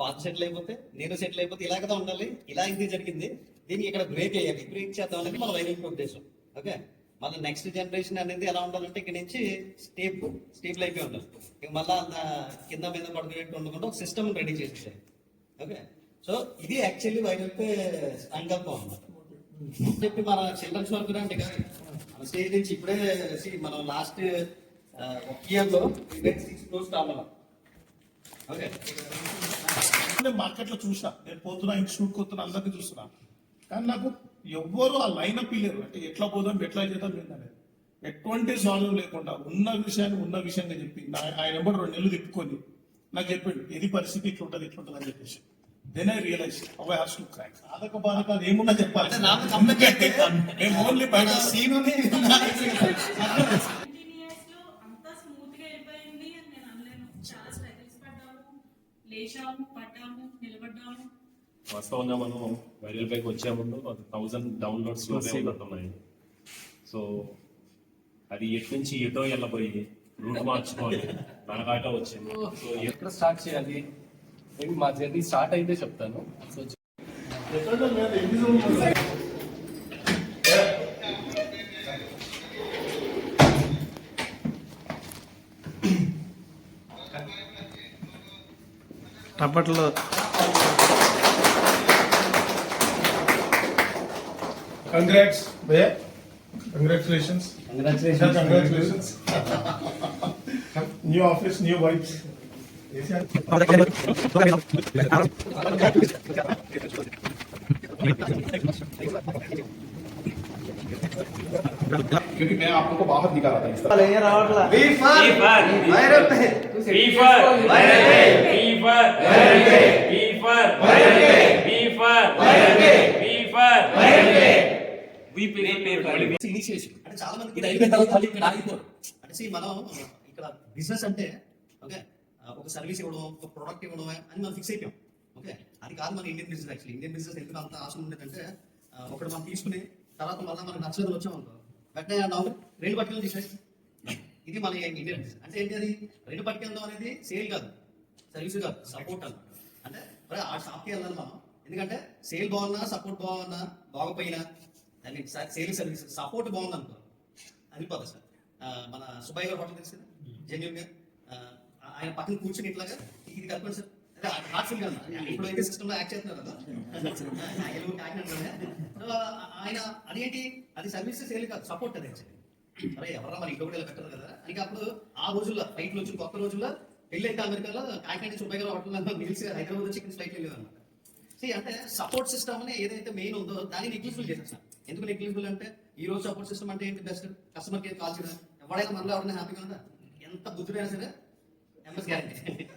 పాత సెటిల్ అయిపోతే నేను సెటిల్ అయిపోతే ఇలా కదా ఉండాలి, ఇలా ఇది జరిగింది, దీనికి ఇక్కడ బ్రేక్ అయ్యాలి, బ్రేక్ చేద్దాం అనేది మన వైరల్ ఉద్దేశం. ఓకే, మళ్ళీ నెక్స్ట్ జనరేషన్ అనేది ఎలా ఉండాలంటే ఇక్కడ నుంచి స్టేబుల్ అయిపోయి ఉండాలి. ఇక మళ్ళీ అంత కింద మీద పడుకునేట్టు ఉండకుండా ఒక సిస్టమ్ రెడీ చేసేసాయి. ఓకే, సో ఇది యాక్చువల్లీ వైరల్ సంకల్పం అన్నమాట. చెప్పి మన చిల్డ్రన్స్ వరకు అంటే మన స్టేజ్ నుంచి ఇప్పుడే మనం లాస్ట్ ఒక ఇయర్లో 6 crores రావాలి. ఓకే, మార్కెట్ లో చూసా, నేను పోతున్నా ఇన్స్టిట్యూట్ పోతున్నా అందరినీ చూస్తున్నా, కానీ నాకు ఎవ్వరు ఆ లైన్ అప్ ఇయ్యరు. అంటే ఎట్లా పోదాం ఎట్లా చేద్దాం ఏంటనే ఎటువంటి సాల్వ్ లేకుండా ఉన్న విషయంగా చెప్పి ఆయన ఎంబడి 2 నెలలు తిప్పుకొని నాకు చెప్పాడు ఇది పరిస్థితి ఇట్లుంటది అని చెప్పేసి. Then I realize how I have to crack. సాధక బాధక అది ఏమున్నా చెప్పాలి, మేము ఓన్లీ బయట సీన్ వాస్తవంగా మనం వైరల్ పైకి వచ్చే ముందు 1000 డౌన్లోడ్స్ లోనే ఉన్నట్టున్నాయి. సో అది ఎటు నుంచి ఎటో వెళ్ళబోయి రూట్ మార్చుకోవాలి మనకాట వచ్చింది. సో ఎక్కడ స్టార్ట్ చేయాలి, మేబీ మా జర్నీ స్టార్ట్ అయితే చెప్తాను. సో అప్పట్లో Congrats, Bhaiya. Congratulations. New office, new vibes. क्योंकि मैं आप लोगों को बाहर दिखा रहा था इस ఇనిషియేషన్ అంటే చాలా మంది ఇది అయిపోయిన తర్వాత మళ్ళీ ఇక్కడ ఆగిపోరు. అంటే మనం ఇక్కడ బిజినెస్ అంటే ఓకే ఒక సర్వీస్ ఇవ్వడం, ఒక ప్రొడక్ట్ ఇవ్వడం అని మనం ఫిక్స్ అయిపోయాం. ఓకే, అది కాదు మన Indian business. Actually Indian business ఎందుకు అంత ఆశ ఉండేదంటే ఒకటి మనం తీసుకుని తర్వాత మళ్ళీ మనకు నచ్చలేదు వచ్చామనుకో వెంటనే నవ్వు 2 పట్టుకెళ్ళి తీసేస్తాం. ఇది మన ఇండియన్ బిజినెస్. అంటే ఏంటి, అది 2 పట్టుకెళ్దాం అనేది సేల్ కాదు, సర్వీస్ కాదు, సపోర్ట్ అన్న. అంటే ఆ షాప్కి వెళ్ళాలి మనం. ఎందుకంటే సేల్ బాగున్నా, సపోర్ట్ బాగున్నా, బాగపోయినా దాన్ని సేల్ సర్వీస్ సపోర్ట్ బాగుంది అనుకో అది పోతుంది సార్. మన సుబ్బయ్య గారు హోటల్ తెలుసు జెన్యున్ గా ఆయన పక్కన కూర్చొని ఇట్లాగా ఇది కలపండి సార్, అదే హార్ట్ఫుల్ గా ఇప్పుడు అయితే సిస్టమ్ లో యాక్ట్ చేస్తున్నారు కదా ఆయన. అదేంటి, అది సర్వీస్ సేల్ కాదు, సపోర్ట్. అది అరే ఎవరన్నా మన ఇంట్లో కూడా పెట్టరు కదా అని. అప్పుడు ఆ రోజుల్లో ఫ్లైట్లు వచ్చి కొత్త రోజుల్లో పెళ్ళి అయితే అమెరికాలో కాకినాడ సుబ్బయ్య గారు హోటల్ మిగిల్సి హైదరాబాద్ వచ్చి ఫ్లైట్ వెళ్ళేది అనమాట. అంటే సపోర్ట్ సిస్టమ్ ఏదైతే మెయిన్ ఉందో దాన్ని నెగ్లిజిబుల్ చేసేస్తాం. ఎందుకు నెగ్లిజిబుల్ అంటే ఈ రోజు సపోర్ట్ సిస్టమ్ అంటే ఏంటి, బెస్ట్ కస్టమర్ కేర్ కాల్ చేయడం, ఎవడైనా మనలో ఎవరైనా హ్యాపీగా ఉందా, ఎంత బుద్ధిపోయినా సరే ఎంఎస్ గ్యారెంటీ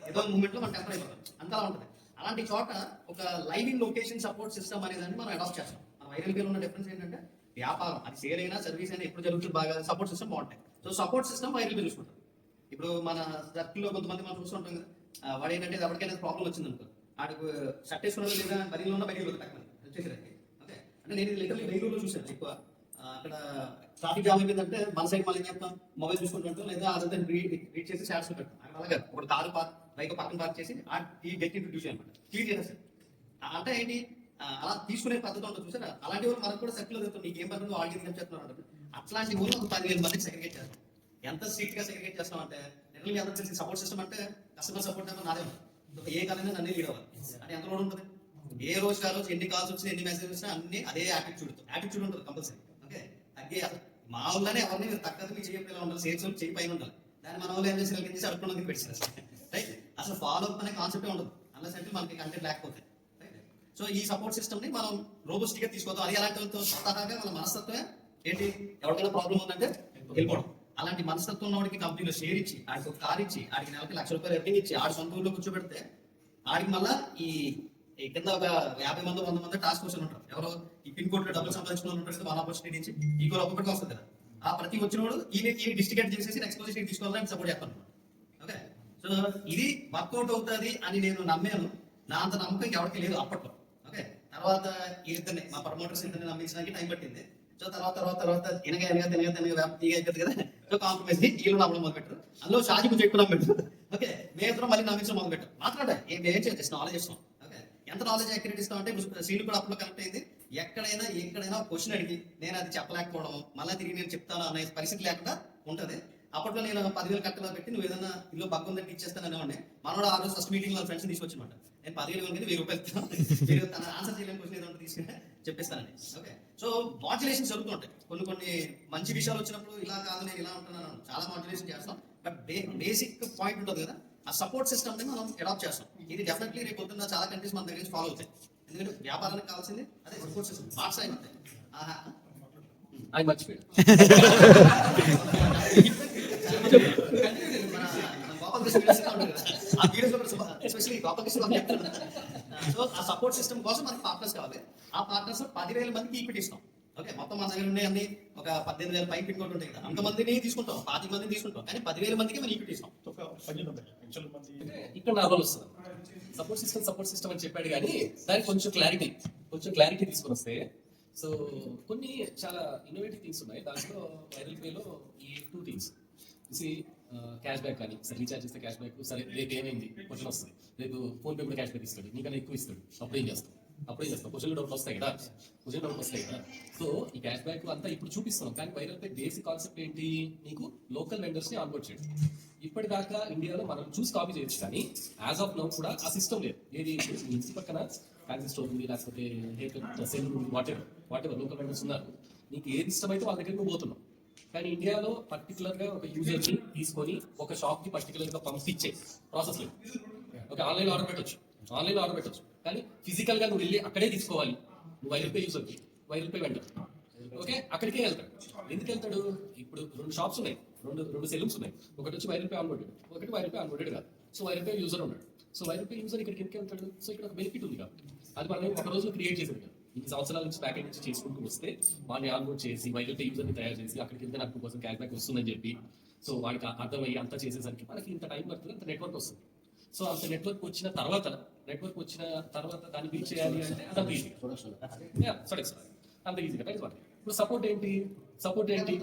ఏదో మూమెంట్ లో మనం టెంపర్ అయిపోతాం, అంతలా ఉంటుంది. అలాంటి చోట ఒక లైవింగ్ లొకేషన్ సపోర్ట్ సిస్టమ్ అనేది మనం అడాప్ట్ చేస్తాం. మన వైరల్ పేరు ఉన్న డిఫరెన్స్ ఏంటంటే వ్యాపారం అది సేల్ అయినా సర్వీస్ అయినా ఎప్పుడు జరుగుతుంది బాగా సపోర్ట్ సిస్టమ్ బాగుంటాయి. సో సపోర్ట్ సిస్టమ్ వైరల్ పేరు చూసుకుంటాం. ఇప్పుడు మన సర్కిల్లో కొంతమంది మనం చూస్తుంటాం కదా, వాడు ఏంటంటే ఎవరికైనా ప్రాబ్లం వచ్చింది అనుకో, ఆడికి షర్ట్ వేసుకున్నది లేదా బరీలో ఉన్న బయట వచ్చేసరికి. ఓకే, అంటే నేను లిటరల్లీ బెంగళూరులో చూసాను ఎక్కువ. అక్కడ ట్రాఫిక్ జామ్ అయిపోయిందంటే మన సైడ్ మళ్ళీ చెప్తాం మొబైల్ చూసుకుంటుంటాం, లేదా అదంతా రీడ్ చేసి షార్ట్స్ పెడతాం. అక్కడ అలాగే ఒక కారు బైక్ పక్కన పార్క్ చేసి ఈ గెట్ ఇంట్రడ్యూస్ అనమాట, క్లీన్ చేసేస్తారు. అంటే ఏంటి, అలా తీసుకునే పద్ధతి ఉంటుంది చూసారా. అలాంటి వాళ్ళు మనకు కూడా సర్కిల్ జరుగుతుంది, నీకు ఏం పడుతుందో వాళ్ళకి ఏం చెప్తున్నారు. అట్లాంటి ఊళ్ళు ఒక 10,000 మందికి సెగ్రిగేట్ చేస్తాం. ఎంత స్ట్రిక్ట్ గా సెగ్రిగేట్ చేస్తాం అంటే లిటరల్లీ అందరూ తెలిసి సపోర్ట్ సిస్టమ్ అంటే కస్టమర్ సపోర్ట్ నెంబర్ నాదే ఉంటుంది. ఏ కాలైనా నన్నే లీడ్ అవ్వాలి అంటే ఎంత రోడ్ ఉంటుంది. ఏ రోజు ఆ రోజు ఎన్ని కాల్స్ వచ్చినా ఎన్ని మెసేజ్ వచ్చినా అన్ని అదే యాటిట్యూడ్ ఉంటుంది కంపల్సరీ. ఓకే, తగ్గే మా ఊళ్ళోనే ఎవరిని మీరు తగ్గదు మీ చేయకుండా ఉండాలి, సేల్స్ చేయి పైన ఉండాలి. దాన్ని మన వాళ్ళు ఏం చేసి చేసి అడుగుతున్నది పెట్టారు. రైట్, అసలు ఫాలో అప్ అనే కాన్సెప్టే ఉండదు అన్లెస్ అంటే మనకి కంటెంట్ లేకపోతే. రైట్, సో ఈ సపోర్ట్ సిస్టమ్ ని మనం రోబోస్ట్ గా తీసుకోవద్దు. అది ఎలాంటి స్వతహాగా మన మనస్తత్వమే ఏంటి, ఎవరికైనా ప్రాబ్లం ఉందంటే వెళ్ళిపోవడం. అలాంటి మనస్తత్వం ఉన్నవాడికి కంపెనీలో షేర్ ఇచ్చి, ఆడికి ఒక కార్ ఇచ్చి, ఆడికి నెలకి ₹1,00,000 ఎర్నింగ్ ఇచ్చి, ఆడి సొంత ఊళ్ళో కూర్చోబెడితే ఆడికి మళ్ళీ ఈ కింద ఒక 50 మంది 100 మంది టాస్క్ ఫోర్స్ ఉంటారు. ఎవరో ఈ పిన్ కోడ్ లో డబ్బులు సంపాదించుకున్న ఉంటారు కదా, 1 ఆపర్చునిటీ నుంచి ఈక్వల్ ఒక్కొక్కటి వస్తుంది కదా. ఆ ప్రతి వచ్చినోడు ఈ డిస్ట్రిక్ట్ చేసేసి నెక్స్ట్ పొజిషన్ తీసుకోవాలని సపోర్ట్ చేస్తాను. ఓకే, సో ఇది వర్కౌట్ అవుతుంది అని నేను నమ్మాను. నా అంత నమ్మకం ఎవరికి లేదు అప్పట్లో. ఓకే, తర్వాత ఇద్దరిని మా ప్రమోటర్స్ ఇద్దరిని నమ్మించడానికి టైం పట్టింది. సో సో తర్వాత తినగా వ్యాప్తి అయిపోతుంది కదా. సో కాంప్రమైజ్ వీళ్ళు నమ్మడం మొదలు పెట్టారు. అందులో షాజీ కొంచెం ఎక్కువ నమ్మట్టు. ఓకే, మేమిద్దరం మళ్ళీ నమ్మించడం మొదలు పెట్టారు. మాట్లాడా ఏం చేయాలి, నాలెడ్జ్ ఇస్తాం. ఓకే, ఎంత నాలెడ్జ్ యాక్టివిటీ ఇస్తాం అంటే సీన్ కూడా అప్పుడు కనెక్ట్ అయింది. ఎక్కడైనా క్వశ్చన్ అడిగి నేను అది చెప్పలేకపోవడం, మళ్ళీ తిరిగి నేను చెప్తాను అనే పరిస్థితి లేకుండా ఉంటది. అప్పట్లో నేను 10,000 కట్టలో పెట్టి నువ్వు ఏదైనా ఇల్లు బగ్గు ఉందంటే ఇచ్చేస్తాను అనేవాడిని. మనోడు ఆ రోజు ఫస్ట్ మీటింగ్ లో ఫ్రెండ్స్ తీసుకొచ్చినమాట. నేను 10,000 కలిగి 1,000 రూపాయలు ఇస్తాను, మీరు తన ఆన్సర్ చేయలేని క్వశ్చన్ ఏదో తీసుకుంటే చెప్పిస్తానని. ఓకే, సో మాడ్యులేషన్ జరుగుతుంటాయి. కొన్ని మంచి విషయాలు వచ్చినప్పుడు ఇలా కాదు నేను ఇలా ఉంటున్నాను, చాలా మాడ్యులేషన్ చేస్తాం. బట్ బేసిక్ పాయింట్ ఉంటుంది కదా, ఆ సపోర్ట్ సిస్టమ్ ని మనం అడాప్ట్ చేస్తాం. ఇది డెఫినెట్లీ రేపు పొద్దున్న చాలా కంట్రీస్ మన దగ్గర నుంచి ఫాలో అవుతాయి. ఎందుకంటే వ్యాపారానికి కావాల్సింది అదే సపోర్ట్ సిస్టమ్. పార్ట్స్ అయిన అది మర్చిపోయాడు. సో ఆ సపోర్ట్ సిస్టమ్ కోసం మనకి పార్ట్నర్స్ కావాలి. ఆ పార్ట్నర్స్ 10,000 మందికి ఈక్విటీ ఇస్తాం. ఓకే, మొత్తం మన దగ్గర ఉండే అన్ని ఒక 18,000 పైకి ఇంకోటి ఉంటాయి కదా, అంతమందిని తీసుకుంటాం, 25 మందిని తీసుకుంటాం, కానీ 10,000 మందికి మనం ఈక్విటీ ఇస్తాం. ఒక 15 మంది ఇక్కడ నా రోల్ వస్తుంది. సపోర్ట్ సిస్టమ్ అని చెప్పాడు కానీ దానికి కొంచెం క్లారిటీ తీసుకొని వస్తే, సో కొన్ని చాలా ఇన్నోవేటివ్ థింగ్స్ ఉన్నాయి దాంట్లో. వైరల్ పేలో ఈ 2 థింగ్స్ క్యాష్ బ్యాక్ కానీ, సరే రీఛార్జ్ చేస్తే క్యాష్ బ్యాక్, సరే రేపు ఏమైంది క్వశ్చన్ వస్తుంది, రేపు ఫోన్ పే కూడా క్యాష్ బ్యాక్ ఇస్తాడు, నీకన్నా ఎక్కువ ఇస్తాడు, అప్పుడేం చేస్తాం క్వశ్చన్ డౌట్ వస్తాయి కదా. సో ఈ క్యాష్ బ్యాక్ అంతా ఇప్పుడు చూపిస్తున్నాం, కానీ వైరల్ పే బేసిక్ కాన్సెప్ట్ ఏంటి, నీకు లోకల్ వెండర్స్ ని ఆన్బోర్డ్ చేయడం. ఇప్పటిదాకా ఇండియాలో మనం చూసి కాపీ చేయొచ్చు, కానీ యాజ్ ఆఫ్ నౌ కూడా ఆ సిస్టమ్ లేదు. ఏది ఇంటి పక్కన ఫ్యాన్సీ స్టోర్ ఉంది, లేకపోతే సెల్ ఉంది, వాట్ ఎవర్ లోకల్ వెండర్స్ ఉన్నారు, నీకు ఏది ఇష్టం అయితే వాళ్ళ దగ్గరికి పోతున్నాం. కానీ ఇండియాలో పర్టికులర్ గా ఒక యూజర్ ని తీసుకొని ఒక షాప్ కి పర్టికులర్ గా పంపించే ప్రాసెస్ లేదు. ఓకే, ఆన్లైన్ ఆర్డర్ పెట్టొచ్చు, కానీ ఫిజికల్ గా నువ్వు వెళ్ళి అక్కడే తీసుకోవాలి. నువ్వు వైరల్ పే యూజర్ కి, వైరల్ పే వెండర్, ఓకే, అక్కడికే వెళ్తాడు. ఎందుకు వెళ్తాడు? ఇప్పుడు 2 షాప్స్ ఉన్నాయి, రెండు సెలూన్స్ ఉన్నాయి. ఒకటి వచ్చి వైరల్ పే ఆన్బోర్డెడ్, ఒకటి వైరల్ పే ఆన్బోర్డెడ్ కాదు. సో వైరల్ పే యూజర్ ఉన్నాడు. సో వైరల్ పే యూజర్ ఇక్కడికి ఎందుకు వెళ్తాడు? సో ఇక్కడ ఒక బెనిఫిట్ ఉంది కాబట్టి అది మనం ఒక రోజు క్రియేట్ చేసేది కదా. ఇన్ని సంవత్సరాల నుంచి ప్యాకేజ్ నుంచి చేసుకుంటూ వస్తే వాడిని ఆన్బోర్డ్ చేసి వైరల్ పే యూజర్ని తయారు చేసి అక్కడికి వెళ్తే నాకు కోసం క్యాష్ బ్యాక్ వస్తుందని చెప్పి, సో వాడికి అర్థమయ్యి అంతా చేసేసరికి మనకి ఇంత టైం పడుతుంది, అంత నెట్వర్క్ వస్తుంది. సో అంత నెట్వర్క్ వచ్చిన తర్వాత దాన్ని బిల్ చేయాలి అంటే అదంత ఈజీ, అంత ఈజీగా. ఇప్పుడు సపోర్ట్ ఏంటి?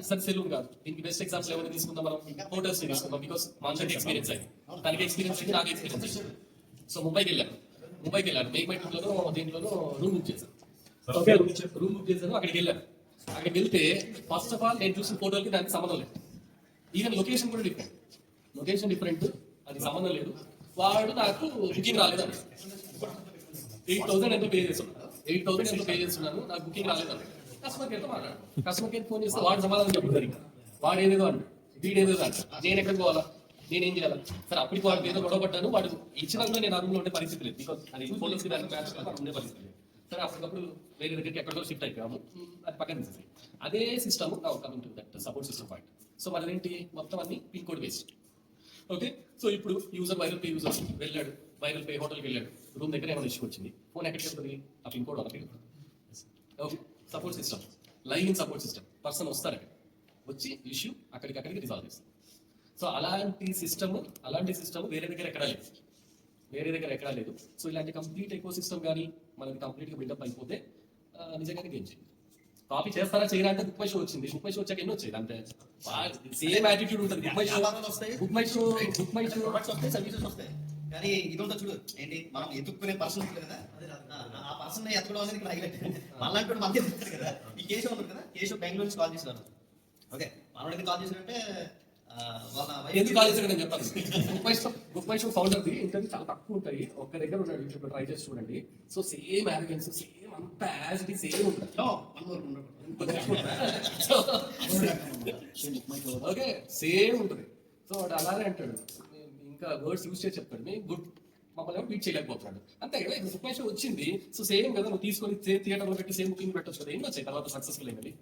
సరే సెలూన్ కాదు, దీనికి బెస్ట్ ఎగ్జాంపుల్ ఎవరైనా తీసుకుందాం, మనం హోటల్స్ తీసుకుందాం. బికాస్ మాన్సర్ ఎక్స్పీరియన్స్ అయింది, తనకి ఎక్స్పీరియన్స్ అయింది, నాకు ఎక్స్పీరియన్స్ అయింది. సో ముంబైకి వెళ్ళాను, మేక్ మై ట్రిప్లోనో దీంట్లోనో రూమ్ బుక్ చేశాను. అక్కడికి వెళ్తే ఫస్ట్ ఆఫ్ ఆల్ నేను చూసిన ఫోటోలకి దానికి సంబంధం లేదు. ఈవెన్ లొకేషన్ కూడా డిఫరెంట్, అది సంబంధం లేదు. వాడు నాకు బుకింగ్ రాలేదు, 8,000 ఎంతో పే చేస్తున్నాను, నాకు బుకింగ్ రాలేదు. కస్టమర్ కేర్ ఫోన్ చేస్తే వాడు సమాధానం చెప్తారు, వాడు ఏదేదో అంట, వీడేదో అంట, నేను ఎక్కడికి పోవాలా, నేనేం చేయాలి? సరే అప్పటికి వాడికి ఏదో గొడవ పడ్డాను, వాడు ఇచ్చిన కూడా నేను రూమ్లో ఉండే పరిస్థితి లేదు, బికాస్ అది ఫోన్లోకి దానికి మ్యాచ్ ఉండే పరిస్థితి లేదు. సరే అప్పటికప్పుడు వేరే దగ్గరికి ఎక్కడికో షిఫ్ట్ అయిపోయాము, అది పక్కన తీసేసి అదే system coming to that support system point. So మనదేంటి, మొత్తం అన్ని pin code based. Okay, so ఇప్పుడు వైరల్ పే యూజర్ వెళ్ళాడు, వైరల్ పే హోటల్కి వెళ్ళాడు, రూమ్ దగ్గర ఏమైనా ఇష్యూ వచ్చింది, ఫోన్ ఎక్కడికి వెళ్తుంది, ఆ పిన్ కోడ్ వాళ్ళకి. Okay, support system, live in support system, person వస్తారు అక్కడ, వచ్చి ఇష్యూ అక్కడికి రిజాల్వ్ చేస్తారు. సో అలాంటి సిస్టమ్ వేరే దగ్గర ఎక్కడా లేదు. సో ఇలాంటి కంప్లీట్ ఎకో సిస్టమ్ కానీ మనకి కంప్లీట్గా బిల్డప్ అయిపోతే నిజంగానే గేమ్ చేయండి. కాపీ చేస్తారా చేయరా అంటే బుక్ మై షో వచ్చింది, బుక్ మై షో వచ్చాక ఎన్ని వచ్చాయి, అంతే సేమ్ యాటిట్యూడ్ ఉంటుంది. బుక్ మై షో సర్వీసెస్ వస్తాయి, కానీ ఇది ఉంటుంది చూడు, ఏంటి మనం ఎత్తుక్కునే పర్సన్ ఉంటుంది కదా, ఆ పర్సన్ ఎత్తుకోవడం అనేది ఇక్కడ హైలైట్. మళ్ళీ మనకి ఎత్తుకుంటారు కదా. ఈ కేశవ్ ఉంటుంది కదా, కేశవ్ బెంగళూరు నుంచి కాల్ చేసినారు. ఓకే, మనోడికి కాల్ చేసినట్టే ఎందుకు కాల్ చేశాడు నేను చెప్తాను. Book my show founder the interview చాలా తక్కువ ఉంటాయి, ఒక్క దగ్గర ఉన్నాడు, యూట్యూబ్ లో ట్రై చేసి చూడండి. సో సేమ్ యారగెన్స్, సేమ్ అంత యాజ్ ఇట్ ఈస్ సేమ్ ఉంటుంది. ఓకే, సేమ్ ఉంటుంది. సో వాడు అలానే అంటాడు, ఇంకా వర్డ్స్ యూజ్ చేసి చెప్తాడు, మీ గుడ్ మమ్మల్ని బీట్ చేయలేకపోతున్నాడు, అంతే కదా. ఇప్పుడు బుక్ మై షో వచ్చింది, సో సేమ్ కదా, నువ్వు తీసుకొని థియేటర్లో పెట్టి సేమ్ బుకింగ్ పెట్టొచ్చు కదా, ఎన్ని వచ్చాయి తర్వాత సక్సెస్ఫుల్ అయినది,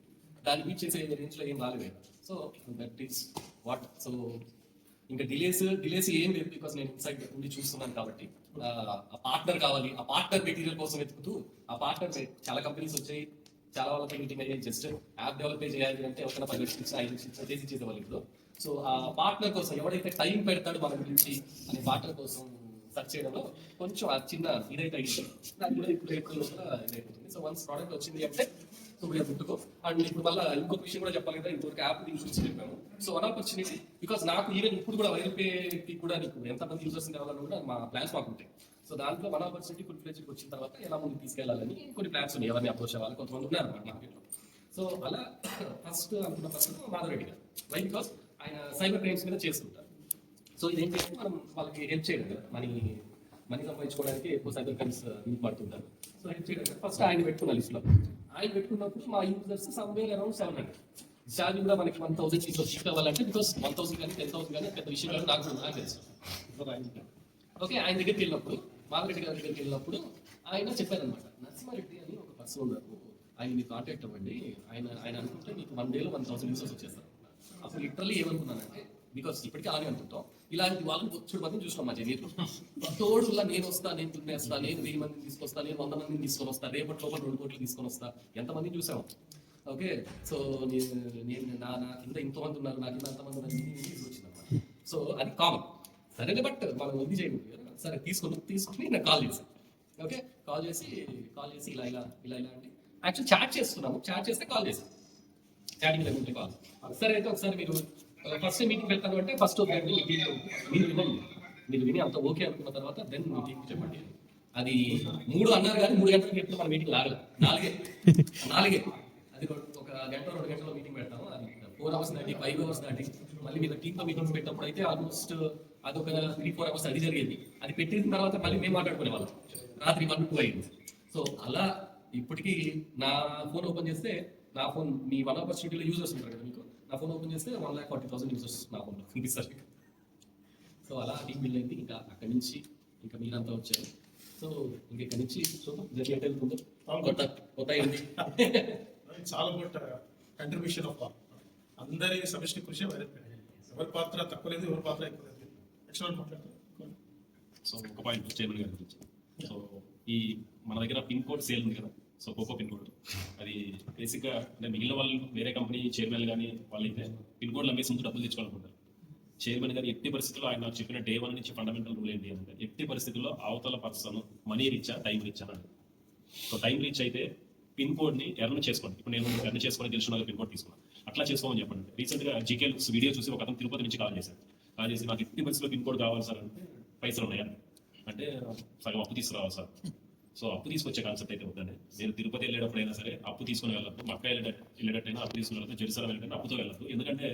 దాన్ని బీట్ చేసే రేంజ్ లో ఏం రాలేదు. So that is what. So ఇంకా డిలేస్ ఏం లేదు, బికాస్ నేను ఇన్సైడ్ ఉండి చూస్తున్నాను కాబట్టి. ఆ పార్ట్నర్ కావాలి, ఆ పార్ట్నర్ మెటీరియల్ కోసం వెతుకుతూ ఆ పార్ట్నర్ చాలా కంపెనీస్ వచ్చాయి, చాలా వాళ్ళకి మీటింగ్ అయ్యాయి. జస్ట్ యాప్ డెవలప్ చేయాలి అంటే ఒక 10 లక్షలు 5 లక్షలు చేసి ఇచ్చేసేవాళ్ళు ఇప్పుడు. సో ఆ పార్ట్నర్ కోసం ఎవడైతే టైం పెడతాడో మన గురించి అనే పార్ట్నర్ కోసం సెర్చ్ చేయడంలో కొంచెం ఆ చిన్న ఇదైతే అయింది, దాని కూడా ఇప్పుడు ఇదైపోతుంది. సో వన్స్ ప్రోడక్ట్ వచ్చింది అంటే సో మీరు గుర్తుకో. అండ్ ఇప్పుడు మళ్ళీ ఇంకొక విషయం కూడా చెప్పాలి కదా, ఇంకొక యాప్ దీని గురించి చెప్పాను. సో వన్ ఆపర్చునిటీ, బికాస్ నాకు ఈవెన్ ఇప్పుడు కూడా వైరల్ పేకి కూడా నీకు ఎంతమంది యూజర్స్ కావాలని కూడా మా ప్లాన్స్ మాకు ఉంటాయి. సో దాంట్లో వన్ ఆపర్చునిటీ ఫుల్ ఫ్లెడ్జ్కి వచ్చిన తర్వాత ఎలా ముందుకు తీసుకెళ్లాలని కొన్ని ప్లాన్స్ ఉన్నాయి. ఎవరిని అప్రోచ్ అవ్వాలి, కొంతమంది ఉన్నారు అన్నమాట మార్కెట్లో. సో అలా ఫస్ట్ మాధవ్ రెడ్డి గారు, వై బికాస్ ఆయన సైబర్ క్రైమ్స్ మీద చేస్తుంటారు. సో ఇదేంటి అంటే మనం వాళ్ళకి హెల్ప్ చేయడం కదా, మనీ సంపాదించుకోవడానికి ఎక్కువ సైబర్ క్రైమ్స్ పడుతుంటారు. సో హెల్ప్ చేయడం ఫస్ట్ ఆయన పెట్టుకున్న లిస్ట్లో. ఆయన పెట్టుకున్నప్పుడు మా యూజర్స్ సమ్వేర్ అరౌండ్ 700. ఛార్జ్ కూడా మనకి 1000 ఫీజు షిఫ్ట్ అవ్వాలంటే, బికాస్ 1000 కానీ 10,000 కానీ పెద్ద విషయం కాదు, నాకు తెలుసు. ఓకే, ఆయన దగ్గరికి వెళ్ళినప్పుడు, మాధవరెడ్డి గారి దగ్గరికి వెళ్ళినప్పుడు ఆయన చెప్పారనమాట, నరసింహారెడ్డి అని ఒక పర్సన్ ఉన్నారు, ఆయన మీరు కాంటాక్ట్ అవ్వండి, ఆయన అనుకుంటే మీకు 1 day 1000 యూజర్స్ వచ్చేస్తారు. అప్పుడు లిటరల్లీ ఏమనుకున్నానంటే, బికాస్ ఇప్పటికీ అలానే అనుకుంటాం, ఇలాంటి వాళ్ళని వచ్చుడు మందిని చూసినాం మా జర్నీలో. తోడులా నేను వస్తా, నేను దున్నేస్తా, నేను 1000 మందిని తీసుకొస్తా, నేను 100 మందిని తీసుకొని వస్తా, రేపటి లోపల 2 కోట్లు తీసుకొని వస్తా, ఎంతమందిని చూసాము. ఓకే, సో నేను నా కింద ఇంతమంది ఉన్నారు, నా కింద అంతమంది ఉన్నారు, వచ్చిందన్నమాట. సో అది కామన్, సరేనే. బట్ మనం ఇది చేయకూడదు కదా. సరే తీసుకుని నాకు కాల్ చేశాను. ఓకే, కాల్ చేసి ఇలా అంటే యాక్చువల్ చాట్ చేస్తున్నాము. చాట్ చేస్తే కాల్ చేశాను, చాటింగ్ లేకుంటే కాల్. సరే అయితే ఒకసారి మీరు ఫస్ట్ మీటింగ్ పెడతాను అంటే, ఫస్ట్ మీరు విని అంత ఓకే అనుకున్న తర్వాత దెన్ మీటింగ్ చెప్పండి. అది 3 అన్నారు కానీ 3 గంటలకు చెప్పిన మన మీటింగ్ లాగలేదు, 4 అది ఒక గంట 2 గంటలో మీటింగ్ పెడతాము. అది 4 hours దాటి 5 hours దాటి మళ్ళీ మీరు టీంతో మీటింగ్స్ పెట్టినప్పుడు అయితే ఆల్మోస్ట్ అదొక 3-4 hours అది జరిగేది. అది పెట్టిన తర్వాత మళ్ళీ మేము మాట్లాడుకునే వాళ్ళం రాత్రి 1-2 అయింది. సో అలా ఇప్పటికీ నా ఫోన్ ఓపెన్ చేస్తే, నా ఫోన్ మీ వన్ ఆపర్చునిటీలో యూజర్స్ ఉంటారు కదా మీకు, నా ఫోన్ ఓపెన్ చేస్తే 1,40,000 యూజర్స్ నా ఫోన్లో కనిపిస్తారు. సో అలా టీం బిల్డ్ అయింది. ఇంకా అక్కడి నుంచి ఇంకా మీరంతా వచ్చారు. సో ఇంక ఇక్కడి నుంచి చూద్దాం జర్నీ ఎట్ వెళ్తుందో. కొత్త అయింది. చాలా గుడ్ కంట్రిబ్యూషన్ ఆఫ్ అందరి సమిష్టి కృషి వైరల్ పేరు. ఎవరి పాత్ర తక్కువ లేదు, ఎవరి పాత్ర ఎక్కువ లేదు. ఎక్సలెంట్ మాట్లాడతారు. సో ఒక పాయింట్ చైర్మన్ గారి గురించి. సో ఈ మన దగ్గర పిన్ కోడ్ సేల్ ఉంది కదా, సో కోకో పిన్ కోడ్, అది బేసిక్గా అంటే మిగిలిన వాళ్ళు వేరే కంపెనీ చైర్మన్ కానీ వాళ్ళైతే పిన్ కోడ్లు అమ్మేసి ముందు డబ్బులు తెచ్చుకోవాలనుకుంటారు. చైర్మన్ గారు ఎట్టి పరిస్థితుల్లో ఆయన నాకు చెప్పిన day 1 నుంచి ఫండమెంటల్ రూల్ ఏంటి అంటే, ఎట్టి పరిస్థితుల్లో అవతల person money Richa time reach అన్నాడు. సో టైం రీచ్ అయితే పిన్ కోడ్ని ఎర్న్ చేసుకోండి. ఇప్పుడు నేను ఎర్న్ చేసుకొని తెలుసుకున్న పిన్ కోడ్ తీసుకున్నాను, అట్లా చేసుకోమని చెప్పండి. రీసెంట్గా జీకే వీడియో చూసి ఒక అతను తిరుపతి నుంచి కాల్ చేశాను. కాల్ చేసి నాకు ఎట్టి పరిస్థితుల్లో పిన్ కోడ్ కావాలి సార్ అంటే, పైసలు ఉన్నాయా అంటే, సగం అప్పు తీసుకురావాలి సార్. సో అప్పు తీసుకొచ్చే కాన్సెప్ట్ అయితే వద్దండి. నేను తిరుపతి వెళ్ళేటప్పుడైనా సరే అప్పు తీసుకుని వెళ్ళొద్దు, మక్క వెళ్ళేటట్టయినా అప్పు తీసుకుని వెళ్ళదు, జెరూసలేం వెళ్ళిన అప్పుతో వెళ్ళదు. ఎందుకంటే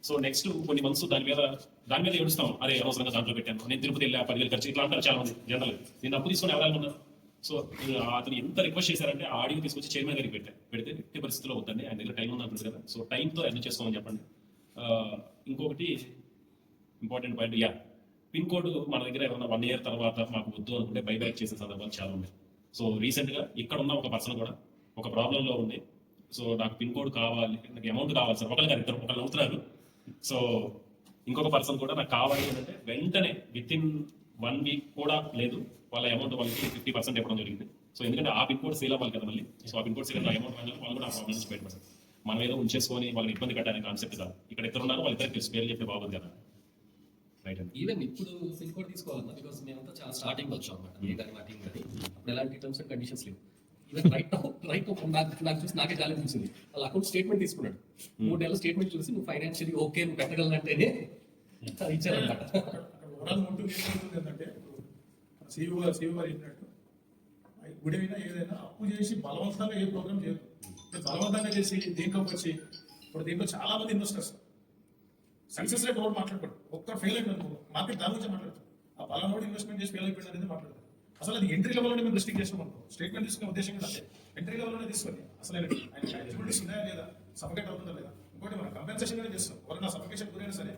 సో నెక్స్ట్ కొన్ని మంత్స్ దాని మీద ఏడుస్తాం, అరే అనవసరంగా దాంట్లో పెట్టాను, నేను తిరుపతి వెళ్ళా 10,000 ఖర్చు, ఇట్లా అంటారు చాలా మంది జనరల్. నేను అప్పు తీసుకుని ఎవరైనా. సో అతను ఎంత రిక్వెస్ట్ చేశారంటే ఆ ఆడియో తీసుకొచ్చి చైర్మన్ గారికి పెడితే ఎట్టి పరిస్థితుల్లో వద్దండి, ఆయన దగ్గర టైం ఉంది అంటుంది కదా, సో టైంతో ఎర్న్ చేసుకోమని చెప్పండి. ఇంకొకటి ఇంపార్టెంట్ పాయింట్, పిన్ కోడ్ మన దగ్గర ఏమన్నా 1 year తర్వాత మాకు వద్దు అనుకుంటే బైబ్యాక్ చేసే సందర్భాలు చాలా ఉన్నాయి. సో రీసెంట్గా ఇక్కడ ఉన్న ఒక పర్సన్ కూడా ఒక ప్రాబ్లంలో ఉంది. సో నాకు పిన్ కోడ్ కావాలి, నాకు అమౌంట్ కావాలి సార్, ఒకళ్ళు అవుతున్నారు. సో ఇంకొక పర్సన్ కూడా నాకు కావాలి అంటే వెంటనే విత్-ఇన్ 1 week కూడా లేదు, వాళ్ళ అమౌంట్ వాళ్ళకి 50% ఇవ్వడం జరిగింది. సో ఎందుకంటే ఆ పిన్ కోడ్ సేల్ అవ్వాలి కదా మళ్ళీ. సో ఆ పిన్ కోడ్ సేల్ అమౌంట్ వాళ్ళు కూడా ఆ ప్రాబ్లం నుంచి బయటపడతారు. మనం ఏదో ఉంచేసుకొని వాళ్ళని ఇబ్బంది పెట్టాలని కాన్సెప్ట్ కాదు. ఇక్కడ ఇద్దరు ఉన్నారు, వాళ్ళిద్దరికి పేరు చెప్తే బాగుంది కదా. రైట్ అండి. ఈవెన్ ఇప్పుడు పిన్ కోడ్ తీసుకోవాలన్నా, బికాస్ మేమంతా చాలా స్టార్టింగ్ వచ్చాం అనమాట, మా టీం కానీ అప్పుడు ఎలాంటి టర్మ్స్ అండ్ కండిషన్స్ లేవు. ఈవెన్ రైట్ నాకు చూసి నాకే ఛాలెంజ్ ఇచ్చింది. వాళ్ళ అకౌంట్ స్టేట్మెంట్ తీసుకున్నాడు, 3 నెలల స్టేట్మెంట్ చూసి నువ్వు ఫైనాన్షియలీ ఓకే నువ్వు పెట్టగలనంటేనే ఇచ్చారనమాట. ఏంటంటే సీఈఓ గారు చెప్పినట్టు గుడివైనా ఏదైనా అప్పు చేసి బలవంతంగా ఏ ప్రోగ్రామ్ చేయదు. బలవంతంగా చేసి దీంట్లోకి వచ్చి ఇప్పుడు దీంట్లో చాలా మంది ఇన్వెస్టర్స్ సక్సెస్ రేట్ ఎవరు మాట్లాడతాడు, ఒక్కరు ఫెయిల్ అయిపోయింది మార్కెట్ దాని గురించి మాట్లాడతారు. ఆ బలంగా ఇన్వెస్ట్మెంట్ చేసి ఫెయిల్ అయిపోయింది అనేది మాట్లాడతారు. అసలు అది ఎంట్రీ లెవెల్లోనే మేము రిస్ట్రిక్ట్ చేస్తాం అనుకో, స్టేట్మెంట్ తీసుకునే ఉద్దేశం కూడా ఎంట్రీ లెవెల్లోనే తీసుకొని అసలు ఎలిజిబిలిటీస్ ఉన్నాయా లేదా, సఫికేట్ అవుతుందా లేదా, ఇంకోటి మనం కంపెన్సేషన్ కూడా చేస్తాం. ఎవరైనా సఫికేషన్ గురైనా సరే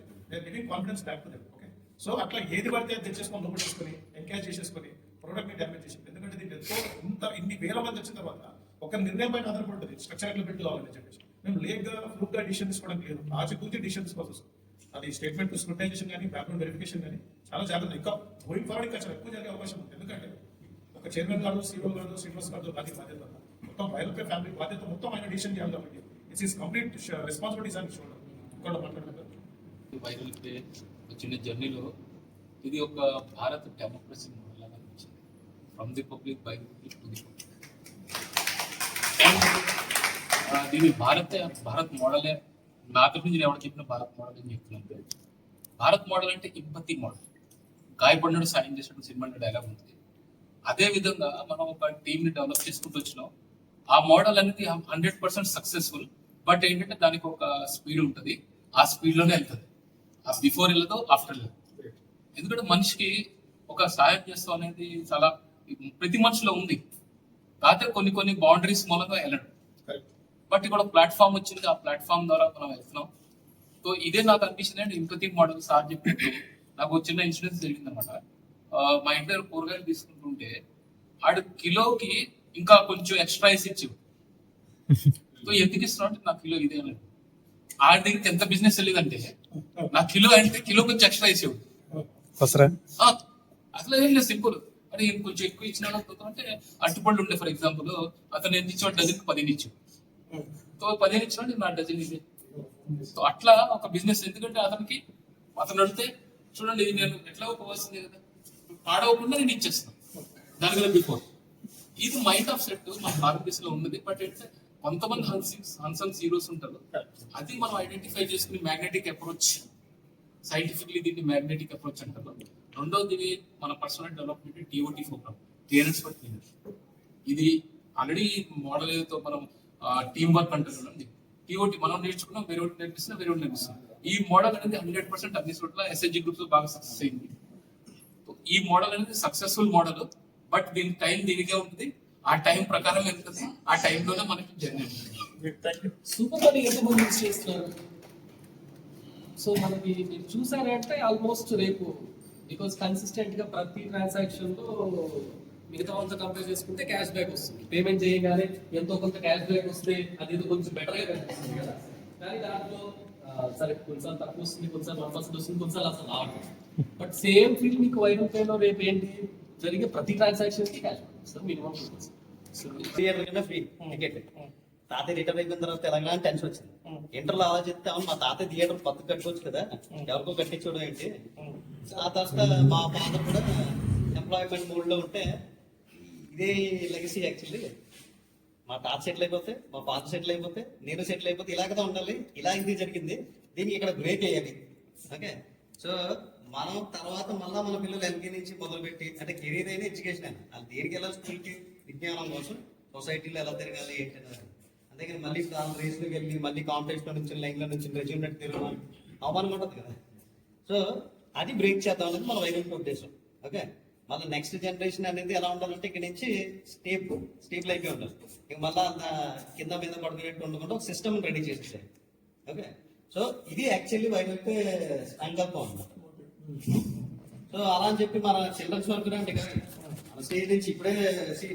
giving confidence back to them. Okay, so అట్లా ఏది పడితే అది తెచ్చేసుకొని లోపల చేసుకొని ఎంకరేజ్ చేసేసుకొని ప్రొడక్ట్ ని డ్యామేజ్ చేసి, ఎందుకంటే దీంట్లో ఇన్ని వేల మంది వచ్చిన తర్వాత ఒక నిర్ణయం పైన ఆధారపడుతుంది స్ట్రక్చర్ ఎట్లా బిల్డ్ కావాలని చెప్పేసి. మేము లేట్గా ఫ్లూట్గా డిసిషన్ తీసుకోవడానికి లేదు, ఆచితూచి డిసిషన్ తీసుకోవాల్సి వస్తుంది. అది స్టేట్మెంట్ స్క్రూటైజేషన్ కానీ బ్యాక్గ్రౌండ్ వెరిఫికేషన్ కానీ చాలా జాగ్రత్త. ఇంకా గోయింగ్ ఫార్వర్డ్ ఇంకా చాలా ఎక్కువ జరిగే అవకాశం ఉంది. ఎందుకంటే ఒక చైర్మన్ గారు, సీఓ గారు, శ్రీనివాస్ గారు అది బాధ్యత, మొత్తం వైరల్ పే ఫ్యామిలీ బాధ్యత మొత్తం ఆయన డిసిషన్ చేయాలి. కాబట్టి ఇట్స్ ఈస్ కంప్లీట్ రెస్పాన్సిబిలిటీస్ అని చూడండి. ఇక్కడ మాట్లాడతారు వైరల్ పే వచ్చిన జర్నీలో ఇది ఒక భారత్ డెమోక్రసీ మోడల్ లాగా అనిపించింది. From the public, by the public, to the public. దీని భారత్ మోడలే. నా తరఫు నుంచి నేను ఎవరు చెప్పిన భారత్ మోడల్ అని చెప్తున్నాను. భారత్ మోడల్ అంటే ఇంపతి మోడల్. గాయపడినట్టు సాయం చేసినట్టు సినిమా డైలాగ్ ఉంటుంది. అదే విధంగా మనం ఒక టీమ్ ని డెవలప్ చేసుకుంటూ వచ్చినాం. ఆ మోడల్ అనేది 100% సక్సెస్ఫుల్. బట్ ఏంటంటే దానికి ఒక స్పీడ్ ఉంటుంది. ఆ స్పీడ్ లోనే వెళ్తుంది. ఆ బిఫోర్ వెళ్ళదు, ఆఫ్టర్ వెళ్ళదు. ఎందుకంటే మనిషికి ఒక సాయం చేస్తాం అనేది చాలా ప్రతి మనిషిలో ఉంది. కాకపోతే కొన్ని బౌండరీస్ మూలంగా వెళ్ళడం. బట్ ఇక్కడ ప్లాట్ఫామ్ వచ్చింది. ఆ ప్లాట్ఫామ్ ద్వారా మనం వెళ్తున్నాం. సో ఇదే నాకు అనిపించింది అండి ఇంపతి మోడల్. సార్ చెప్పినట్టు నాకు ఒక చిన్న ఇన్సిడెంట్ జరిగింది అనమాట. మా ఇంటి దగ్గర కూరగాయలు తీసుకుంటుంటే ఆడు కిలోకి ఇంకా కొంచెం ఎక్స్ట్రా వేసి ఇచ్చేవు. సో ఎందుకు ఇస్తున్నావు అంటే నా కిలో ఇదే అని. ఆడి దగ్గరికి ఎంత బిజినెస్ వెళ్ళేదంటే నా కిలో అంటే కిలో కొంచెం ఎక్స్ట్రా వేసేవు. అసలు ఏం లేదు, సింపుల్. అంటే ఈయన కొంచెం ఎక్కువ ఇచ్చిన అంటే అట్టుపళ్ళు ఉండే ఫర్ ఎగ్జాంపుల్ అతను ఎంత ఇచ్చాడు డజన్ 15 ఇచ్చావు. సో 15 ఇచ్చినా నా డజన్ ఇది. సో అట్లా ఒక బిజినెస్. ఎందుకంటే అతను అడిగితే చూడండి ఇది నేను ఎట్లా పోవాల్సిందే కదా, పాడవకుండా నేను ఇచ్చేస్తాను దానికన్నా బిఫోర్. ఇది మైండ్ ఆఫ్ సెట్ మన భారతదేశంలో ఉన్నది. బట్ ఏంటంటే కొంతమంది హన్సంగ్ హీరోస్ ఉంటారు. అది మనం ఐడెంటిఫై చేసుకుని మ్యాగ్నెటిక్ అప్రోచ్, సైంటిఫిక్లీ దీన్ని మ్యాగ్నెటిక్ అప్రోచ్ అంటారు. రెండోది మన personal development TOT programme, parents for teeners. ఇది ఆల్రెడీ మోడల్ ఏదో మనం టీమ్ వర్క్ అంటారు. TOT మనం నేర్చుకున్నాం, వేరే నేర్పిస్తున్నాం. ఈ మోడల్ అనేది 100% అన్ని చోట్ల SHG గ్రూప్స్ లో బాగా సక్సెస్ అయింది. ఈ మోడల్ అనేది సక్సెస్ఫుల్ మోడల్. బట్ దీని టైం దీనికే ఉంటుంది. ఆ టైం ప్రకారం వెళ్తుంది. ఆ టైంలోనే మనకి జర్నీ ఉంటుంది. సూపర్ మనీ ఎంతమంది యూజ్ చేస్తున్నారు? సో మనకి మీరు చూసారంటే ఆల్మోస్ట్ రేపు బికాస్ కన్సిస్టెంట్ గా ప్రతి ట్రాన్సాక్షన్ లో మిగతా వాళ్ళతో కంపేర్ చేసుకుంటే క్యాష్ బ్యాక్ వస్తుంది. పేమెంట్ చేయగానే ఎంతో కొంత క్యాష్ బ్యాక్ వస్తే అది కొంచెం బెటర్ గా కనిపిస్తుంది కదా. కానీ దాంట్లో సరే కొన్నిసార్లు తక్కువ వస్తుంది, కొన్నిసార్లు 1% వస్తుంది, కొన్నిసార్లు అసలు రావట్లేదు. బట్ సేమ్ ఫీల్ మీకు వైరల్ పేలో రేపు ఏంటి జరిగే ప్రతి ట్రాన్సాక్షన్ కి క్యాష్ బ్యాక్ వస్తుంది మినిమం 2%. థియేటర్ కన్నా ఫ్రీ టికెట్. తాతయ్య రిటర్న్ అయిపోయిన తర్వాత తెలంగాణ టెన్షన్ వచ్చింది. ఇంటర్లో అలా చెప్తే అవును మా తాతయ్య థియేటర్ కొత్త కట్టుకోవచ్చు కదా, ఎవరికో కట్టించడం ఏంటి. ఆ తర్వాత మా ఫాదర్ కూడా ఎంప్లాయ్మెంట్ మూడ్ లో ఉంటే ఇదే లెగసీ యాక్చువల్లీ. మా తాత సెటిల్ అయిపోతే, మా ఫాదర్ సెటిల్ అయిపోతే, నేను సెటిల్ అయిపోతే ఇలాగదా ఉండాలి. ఇలా ఇది జరిగింది, దీనికి ఇక్కడ బ్రేక్ వేయాలి. ఓకే, సో మనం తర్వాత మళ్ళా మన పిల్లలు LK నుంచి మొదలుపెట్టి అంటే కెరీర్ అయినా ఎడ్యుకేషన్ అయినా వాళ్ళు దేనికి వెళ్ళాలి, స్కూల్కి విజ్ఞానం కోసం, సొసైటీలో ఎలా తిరగాలి ఏంటి అనేది. అంతేగాని మళ్ళీ రేస్లోకి వెళ్ళి మళ్ళీ కాంపిటీషన్ నుంచి లైన్లో నుంచి రెజ్యూమెంట్ తిరగడం అవమానం ఉంటుంది కదా. సో అది బ్రేక్ చేద్దాం అనేది మన వైద్యుల ఉద్దేశం. ఓకే, మళ్ళీ నెక్స్ట్ జనరేషన్ అనేది ఎలా ఉండాలంటే ఇక్కడ నుంచి స్టేబుల్ అయిపోయి ఉండాలి. ఇక మళ్ళీ కింద మీద పడుకునేట్టు ఉండకుండా ఒక సిస్టమ్ రెడీ చేసేసాయి. ఓకే, సో ఇది యాక్చువల్లీ వైద్యులకి సంకల్పం అన్నమాట. సో అలా అని చెప్పి మన చిల్డ్రన్స్ వర్క్ అంటే మన స్టేజ్ నుంచి ఇప్పుడే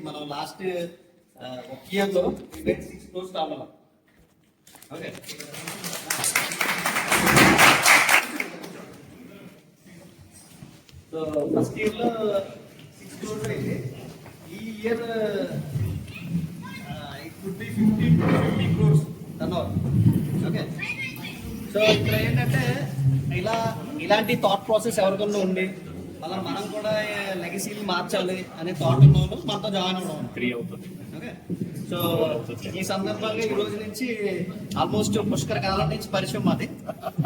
మనం లాస్ట్ ఒక ఇయర్ లో 6 crores రావాలి. ఓకే, సో ఫస్ట్ ఇయర్ లో 6 crores అయింది. ఈ year it would be 50 crores turnover. Okay, so ఇక్కడ ఏంటంటే ఇలాంటి థాట్ ప్రాసెస్ ఎవరికన్నా ఉండి మళ్ళీ మనం కూడా లెగసీని మార్చాలి అనే థాట్ ఉన్న వాళ్ళు మనతో జాయిన్ అవ్వడం ఫ్రీ అవుతుంది. ఓకే, సో ఈ సందర్భంగా ఈ రోజు నుంచి ఆల్మోస్ట్ పుష్కర కాలం నుంచి పరిచయం మాది,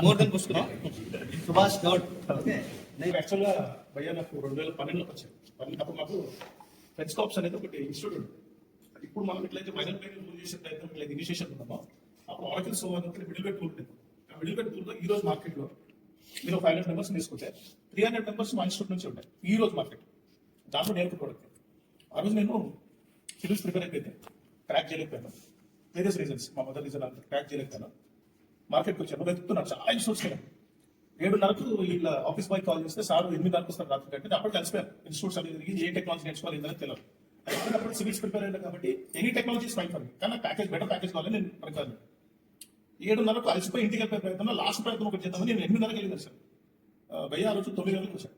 మోర్ దెన్ పుష్కరం. సుభాష్ గౌడ్. ఓకే, నేను యాక్చువల్గా భయ్యా నాకు 2012లో వచ్చాను. అప్పుడు నాకు ఫ్రెండ్స్ కాప్స్ అనేది ఒకటి ఇన్స్టిట్యూట్ ఉంది. ఇప్పుడు మనం ఎట్లయితే మైనర్ పేమెంట్ మూవ్ చేసే ప్రయత్నం ఇట్లా ఇనిషియేషన్ ఉన్నామో అప్పుడు ఆర్కిల్ సో అని మిడిల్ బెడ్ టూల్ ఉంటుంది. ఆ మిడిల్ బెడ్ టూల్లో ఈ రోజు మార్కెట్లో మీరు 500 మెంబర్స్ తీసుకుంటే 300 మెంబర్స్ మా ఇన్స్టిట్యూట్ నుంచి ఉంటాయి ఈ రోజు మార్కెట్. దాంట్లో నేను ప్రోడక్ట్ ఆ రోజు నేను సివిల్స్ ప్రిపేర్ అయిపోయింది, క్రాక్ చేయలేకపోయాను. వేరియస్ రీజన్స్, మా మదర్ రీజన్ అంతా క్రాక్ చేయలేకపోయాను. మార్కెట్కి వచ్చాను, వెతుకుతున్నాను చాలా ఇన్స్టిట్యూట్స్ వెళ్ళాను. 7:30కు ఇలా ఆఫీస్ బాయ్ కాల్ చేస్తే సార్ 8:30కు వస్తారు రాత్రి కంటే. అప్పుడు కలిసిపోయాను ఇన్స్టిట్యూట్స్ అనేది ఏ టెక్నాలజీ నేర్చుకోవాలి ఏంటనేది తెలియదు. అప్పుడు సివిల్స్ ప్రిపేర్ అయ్యాను కాబట్టి any technology fine for me, కానీ ప్యాకేజ్ బెటర్ ప్యాకేజ్ కావాలని నేను ప్రకారం 7:30కు అలసిపోయి ఇంటికి వెళ్ళిపోయే ప్రయత్నం లాస్ట్ ప్రయత్నం ఒకటి చేద్దామని నేను 8:30కి వెళ్ళి సార్ భయ్య ఆ రోజు 9 గంటలకు వచ్చాడు.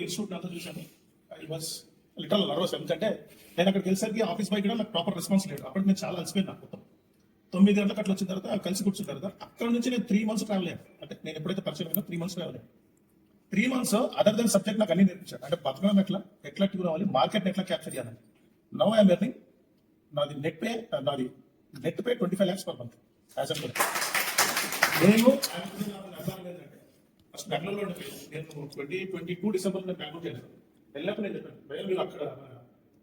ఇన్స్టిట్యూట్ అంతా చూశాను. I was literal nervous. ఎందుకంటే నేను అక్కడికి వెళ్ళేసరికి ఆఫీస్ బాయ్ కూడా నాకు ప్రాపర్ రెస్పాన్స్ లేదు. అప్పటికి నేను చాలా అలసిపోయాను. నాకు మొత్తం 9 గంటలకు అట్లా వచ్చిన తర్వాత కలిసి కూర్చున్న తర్వాత అక్కడ నుంచి నేను 3 months ట్రావెల్ అయ్యాను. అంటే నేను ఎప్పుడైతే పరిచయం అయినా 3 months ట్రావెల్ అయ్యాను. 3 months అదర్ దెన్ సబ్జెక్ట్ నాకు అన్ని నేర్పించాడు. అంటే బతకడం ఎట్లా ట్యూర్ అవ్వాలి, మార్కెట్ ఎట్లా క్యాప్చర్ చేయాలి. Now I'm learning. నాది నెట్ పే, నాది net pay 25 lakhs per month as a నేను ఫస్ట్ బెంగళూరులో ఉండిపోయాను. నేను 2022 డిసెంబర్ నేను బెంగళూరు వెళ్ళాను. వెళ్ళినప్పుడు నేను చెప్పాను భయ్యా మీరు అక్కడ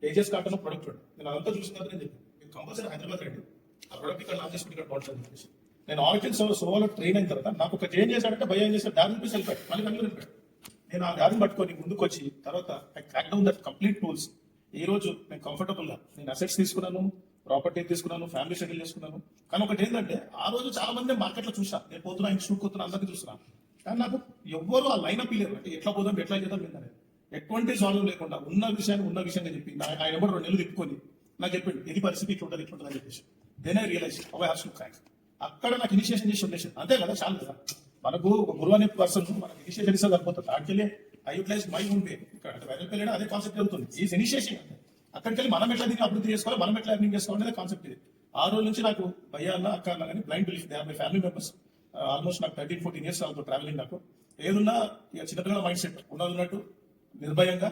ఏజెస్ కార్టన్ ప్రొడక్ట్ చూడండి, నేను అదంతా చూసిన తర్వాత నేను చెప్పాను మీరు కంపల్సరీ హైదరాబాద్ రండి, ఆ ప్రొడక్ట్ ఇక్కడ లాంచ్ చేసుకుని ఇక్కడ బాగుంటుంది అని చెప్పేసి. నేను ఆర్కిన్ సోలో ట్రైన్ అయిన తర్వాత నాకు ఒక చేంజ్ చేశాడంటే భయ్యా ఏం చేశాడు, దారి చూపి వెళ్ళిపోయాడు, మళ్ళీ బెంగళూరు వెళ్ళిపోయాడు. నేను ఆ దారిని పట్టుకొని ముందుకు వచ్చి తర్వాత I crack down that complete tools. ఈ రోజు నేను కంఫర్టబుల్ గా నేను అసెట్స్ తీసుకున్నాను, ప్రాపర్టీ తీసుకున్నాను, ఫ్యామిలీ సెటిల్ చేసుకున్నాను. కానీ ఒకటి ఏంటంటే ఆ రోజు చాలా మంది మార్కెట్ లో చూసా, నేను పోతున్నా ఇన్స్టిట్యూట్ పోతున్నా అందరికీ చూస్తున్నాను. కానీ నాకు ఎవ్వరు ఆ లైన్ అప్ లేరు, అంటే ఎట్లా పోదాం ఎట్లా చేద్దాం ఏంటనేది ఎటువంటి సాల్వ్ లేకుండా ఉన్న విషయంగా చెప్పి ఆయన ఎవరు 2 నెలలు తిప్పుకొని నాకు చెప్పిండు ఇది పరిస్థితి ఇట్లుంటుంది అని చెప్పేసి. Then I realize how I have to crack. అక్కడ నాకు ఇనిషియేషన్ చేసి ఉండేసి అంతే కదా, చాలు కదా. మనకు ఒక గురువు అనే పర్సన్ మనకు ఇనిషియేషన్ ఇస్తే సరిపోతుంది. Actually I utilize my own way. ఇక్కడ వైరల్ పెళ్ళి అదే కాన్సెప్ట్ జరుగుతుంది, ఈ ఇనిషియేషన్ అంటే అక్కడికి వెళ్ళి మనం ఎట్లా దీన్ని అభివృద్ధి చేసుకోవాలి, మనం ఎట్లా ఎర్నింగ్ చేసుకోవాలి అనేది కాన్సెప్ట్ ఇది. ఆ రోజు నుంచి నాకు భయ్యా అన్న అక్క అన్న కానీ blind belief, they are my family members. Almost నాకు 13-14 years అవుతుంది ట్రావెలింగ్. నాకు ఏదున్నా ఇక చిన్నపిల్లల మైండ్ సెట్ ఉన్నట్టు నిర్భయంగా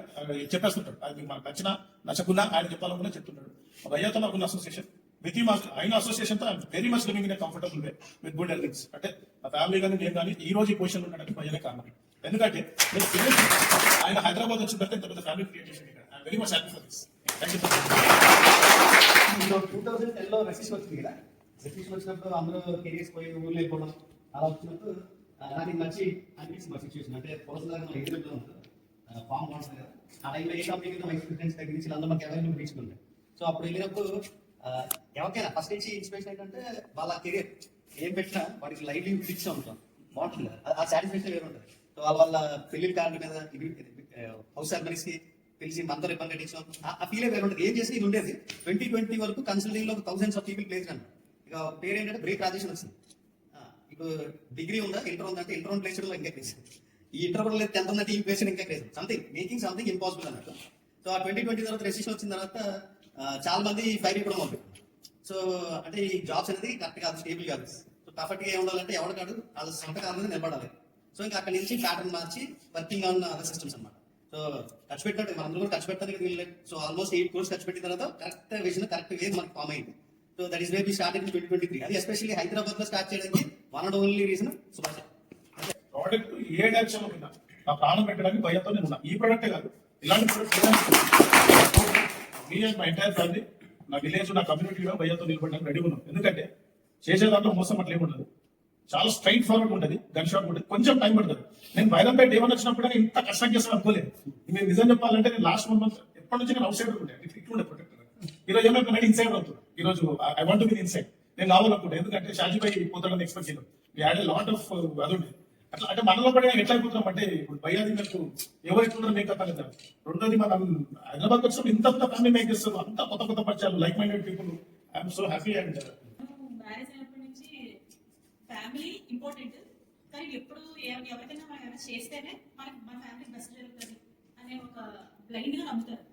చెప్పేస్తుంటాడు. అది మనకు నచ్చినా నచ్చకున్నా ఆయన చెప్పాలనుకున్నా చెప్తున్నాడు. భయ్యాతో నాకున్న అసోసియేషన్ విత్ ఆయన అసోసియేషన్ తో very much living in comfortable way with good earnings. అంటే నా ఫ్యామిలీ కానీ నేను కానీ ఈ రోజు ఈ పొజిషన్ ఉన్నాడంటే భయ్యనే కారణం. ఎందుకంటే ఆయన హైదరాబాద్ వచ్చిన తర్వాత ఇంత పెద్ద ఫ్యామిలీ క్రియేట్ చేసింది. I'm very much happy for this. Thank you. 2010 లో రెసిషన్ వచ్చింది కదా, రెసిషన్ వచ్చినప్పుడు అందరూ కెరీర్స్ పోయి ఊళ్ళో వెళ్ళిపోవడం అలా వచ్చినప్పుడు నాకు ఇది మంచి అనిపించింది మా సిచ్యువేషన్. అంటే పొలసలాగా మన ఎగ్జిబిట్లో ఉంటుంది ఫామ్ బాగుంటుంది కదా, ఆ టైంలో ఏ కంపెనీ మా ఎక్స్పీరియన్స్ దగ్గర నుంచి అందరూ మనకి అవైలబుల్ తీసుకుంటాయి. సో అప్పుడు వెళ్ళినప్పుడు ఎవరికైనా ఫస్ట్ నుంచి ఇన్స్పిరేషన్ ఏంటంటే వాళ్ళ కెరీర్ ఏం పెట్టినా వాడికి లైవ్లీ ఫిక్స్ ఉంటాం బాగుంటుంది కదా, ఆ సాటిస్ఫాక్షన్ వేరు ఉంటుంది. సో వాళ్ళ పెళ్లి కార్డు మీద హౌస్ సర్మనీస్ కి పిలిచి మనతో రిబ్బన్ కట్టించడం ఆ ఫీలే వేరు ఉంటుంది. ఏం చేసి ఇది ఉండేది 2020 వరకు కన్సల్టింగ్ లో thousands of people ప్లేస్ అన్నారు. ఇక పేరు ఏంటంటే బ్రేక్ రాజేషన్ వచ్చింది. ఇప్పుడు డిగ్రీ ఉందా ఇంటర్ ఉందా అంటే ఇంటర్ ప్లేస్ లో ఇంకా ప్లేస్, ఈ ఇంటర్ కూడా లేదు 10th ఉందంటే ఈ ప్లేస్ ఇంకా place, something making something impossible అన్నట్టు. సో ఆ 2020 తర్వాత రెసిషన్ వచ్చిన తర్వాత చాలా మంది ఫైర్ ఇవ్వడం మొదలు. సో అంటే ఈ జాబ్స్ అనేది కరెక్ట్ కాదు, స్టేబుల్ కాదు. సో పర్ఫెక్ట్ గా ఉండాలంటే ఎవరు కాదు వాళ్ళ సొంత కాలం మీద నిలబడాలి. సో ఇంకా అక్కడి నుంచి pattern March working on other systems అన్నమాట. సో ఖర్చు పెట్టినట్టు మనందరూ కూడా ఖర్చు పెట్టడానికి వీళ్ళలేదు. సో ఆల్మోస్ట్ 8 crores ఖర్చు పెట్టిన తర్వాత కరెక్ట్ విజన్ కరెక్ట్ వే మనకి ఫామ్ అయింది. So that is way be start in 2023. అది ఎస్పెషల్లీ హైదరాబాద్ లో స్టార్ట్ చేయడానికి one and only reason Subhash. Product ఏ డైరెక్షన్ లో ఉన్నా నా ప్రాణం పెట్టడానికి భయంతో నేను ఉన్నా. ఈ ప్రోడక్టే కాదు, ఇలాంటి ప్రోడక్ట్ మా ఎంటైర్ ఫ్యామిలీ, నా విలేజ్, నా కమ్యూనిటీ భయంతో నిలబడడానికి రెడీ ఉన్నాం. ఎందుకంటే చేసే దాంట్లో మోసం అట్లా ఏముండదు, చాలా స్ట్రైట్ ఫార్వర్డ్ ఉంటుంది, గన్ షాట్ ఉంటుంది, కొంచెం టైం పడుతుంది. నేను వైరంపేట ఏమని వచ్చినప్పుడు ఇంత కష్టం చేస్తాను అనుకోలేదు. నేను నిజం చెప్పాలంటే నేను లాస్ట్ 1 month ఎప్పటి నుంచి నేను అవుట్ సైడ్ ఉండే ఇట్లుండే ప్రొటెక్టర్. ఈ రోజు ఏమైనా నేను ఇన్సైడ్ అవుతుంది. ఈ రోజు I want to be inside. నేను కావాలనుకుంటా, ఎందుకంటే షాజీబాయి పోతాడని ఎక్స్పెక్ట్ చేయను. యాడ్ లాట్ ఆఫ్ అది ఉండే అట్లా. అంటే మనలో కూడా ఎట్లా అయిపోతున్నాం అంటే ఇప్పుడు భయ్యాది మీకు ఎవరు ఎట్లున్నారు మీకు అర్థం కదా. రెండోది మనం హైదరాబాద్ వచ్చినప్పుడు ఇంత ఫ్యామిలీ మేక్ చేస్తారు, అంత కొత్త పరిచయాలు, like minded people. I'm so happy. And marriage అయినప్పటి నుంచి ఫ్యామిలీ ఇంపార్టెంట్, కానీ ఎప్పుడు ఎవరికైనా మనం ఏమైనా చేస్తేనే మనకి మన ఫ్యామిలీ బెస్ట్ జరుగుతుంది అనే ఒక బ్లైండ్ గా నమ్ముతారు.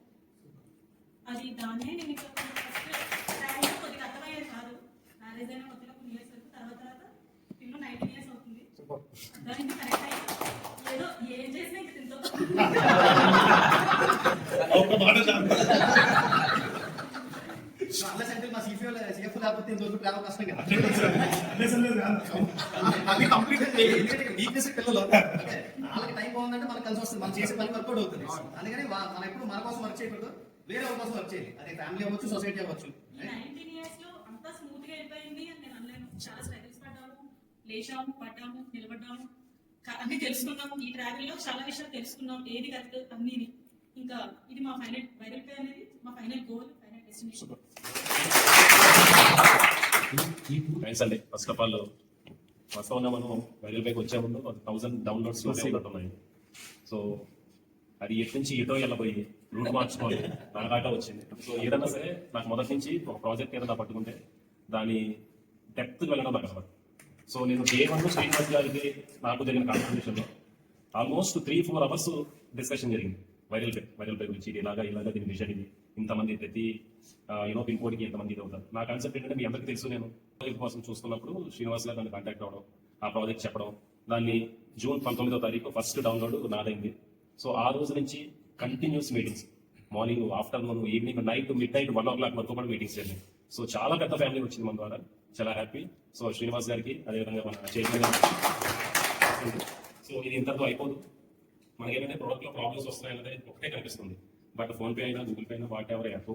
అది దాన్నే నేను ఇక్కడ ఫస్ట్ కొద్దిగా అర్థమయ్యేది కాదు. మ్యారేజ్ అయిన కొద్దిగా కొన్ని ఇయర్స్ వరకు, తర్వాత పిల్లలు 19 years అవుతుంది. దానికి కరెక్ట్ అయ్యి ఏదో ఏం చేసినా ఇంక తింటూ అంటే మా సిఎఫ్ లేకపోతే ఇంతవరకు ట్రావెల్ కష్టం కదా. అది కంప్లీట్ వీక్నెస్ పిల్లలు వాళ్ళకి టైం బాగుందంటే మనకు కలిసి వస్తుంది, మనం చేసే పని వర్కౌట్ అవుతుంది. అందుకని మనం ఎప్పుడు మన కోసం వర్క్ చేయకూడదు, వేరే వాళ్ళ కోసం వర్క్ చేయాలి. అదే ఫ్యామిలీ అవ్వచ్చు, సొసైటీ అవ్వచ్చు. 19 years లో అంతా స్మూత్ గా అయిపోయింది అని నేను అనలేను. చాలా స్ట్రగుల్స్ పడ్డాము, లేచాము, పడ్డాము, నిలబడ్డాము, అన్ని తెలుసుకున్నాము. ఈ ట్రావెల్ లో చాలా విషయాలు తెలుసుకున్నాం, ఏది కరెక్ట్ అన్ని. ఇంకా ఇది మా ఫైనల్ వైరల్ పే అనేది మా final goal, final destination. Thanks అండి. ఫస్ట్ ఆఫ్ ఆల్ వాస్తవంగా మనం వైరల్ పైకి వచ్చే ముందు 1000 downloads ఉన్నాయి. సో అది ఎటు నుంచి ఎటో వెళ్ళబోయి రూట్ మార్చుకోవాలి నాగాట వచ్చింది. సో ఏదన్నా సరే నాకు మొదటి నుంచి ఒక ప్రాజెక్ట్ ఏదైనా పట్టుకుంటే దాని డెప్త్ వెళ్ళడం నాకు అలవాటు. సో నేను డే 1 శ్రీనివాస్ గారికి నాకు జరిగిన కాన్వర్సేషన్లో ఆల్మోస్ట్ 3-4 hours డిస్కషన్ జరిగింది వైరల్ పే గురించి. ఇలాగా దీని విజన్ ఇది, ఇంతమంది ప్రతి పిన్ కోడ్కి ఎంతమంది ఇది అవుతారు. నా కాన్సెప్ట్ ఏంటంటే మీ అందరికీ తెలుసు, నేను ప్రాజెక్ట్ కోసం చూస్తున్నప్పుడు శ్రీనివాస్ గారు నన్ను కాంటాక్ట్ అవ్వడం, ఆ ప్రాజెక్ట్ చెప్పడం, దాన్ని June 19వ తారీఖు ఫస్ట్ డౌన్లోడ్ నాదైంది. సో ఆ రోజు నుంచి continuous meetings, morning, afternoon, evening, night, mid night 1 o'clock వరకు కూడా మీటింగ్స్ జరిగాయి. సో చాలా పెద్ద ఫ్యామిలీ వచ్చింది మన ద్వారా, చాలా హ్యాపీ. సో శ్రీనివాస్ గారికి, అదేవిధంగా మన చైతన్య గారికి. సో ఇది ఇంతతో అయిపోదు. మనకేంటంటే ప్రోడక్ట్లో ప్రాబ్లమ్స్ వస్తున్నాయన్నది ఒకటే కనిపిస్తుంది. బట్ ఫోన్పే అయినా, గూగుల్ పే అయినా, వాట్ ఎవర్ యాప్,